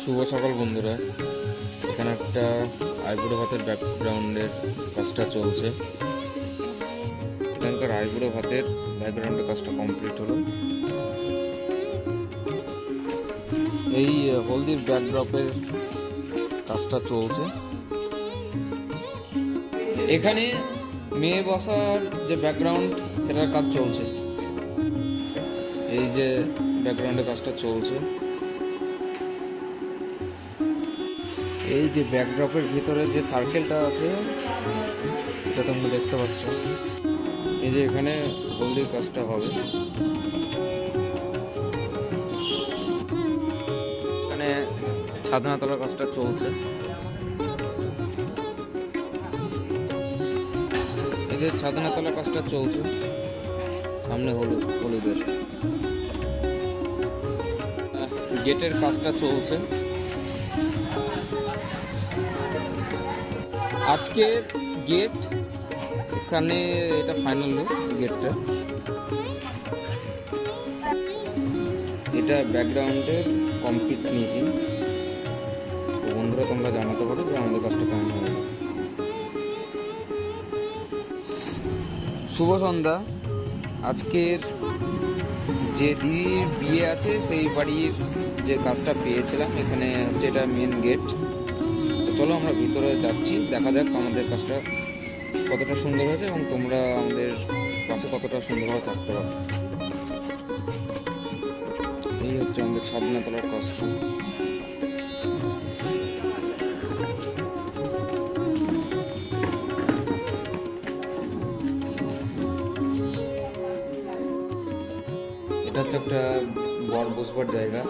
শুভ সকাল বন্ধুরা। এখানে একটা আইবুড়ো ভাতের ব্যাকগ্রাউন্ডের কাজটা চলছে। এখানকার আইবুড়ো ভাতের ব্যাকগ্রাউন্ডের কাজটা কমপ্লিট হলো। এই হলদির ব্যাকড্রপের কাজটা চলছে। এখানে মেয়ে বসার যে ব্যাকগ্রাউন্ড সেটার কাজ চলছে। এই যে ব্যাকগ্রাউন্ডের কাজটা চলছে। এই যে ব্যাকড্রপের ভিতরে যে সার্কেলটা আছে সেটা তোমরা দেখতে পাচ্ছ। এই যে এখানে হলদির কাজটা হবে। এখানে ছাদনা তোলার কাজটা চলছে। এই যে ছাদনা তোলার কাজটা চলছে, সামনে হলুদের গেটের কাজটা চলছে। আজকের গেট এখানে এটা ফাইনাল লুক গেটটা। এটা ব্যাকগ্রাউন্ডের কমপ্লিট ফিনিশিং। তো বন্ধুরা তোমরা জানাতে পারো যে আমাদের কাজটা কেমন হবে। শুভ সন্ধ্যা। আজকের যে দিদির বিয়ে আছে সেই বাড়ির যে কাজটা পেয়েছিলাম, এখানে হচ্ছে এটা মেন গেট। চলো আমরা ভিতরে যাচ্ছি, দেখা যাক আমাদের কাজটা কতটা সুন্দর হয়েছে এবং তোমরা আমাদের পাশে কতটা সুন্দরভাবে থাকতে পারো। এই হচ্ছে আমাদের ছাদনা তোলার কাজটা। এটা হচ্ছে একটা বর বসবার জায়গা।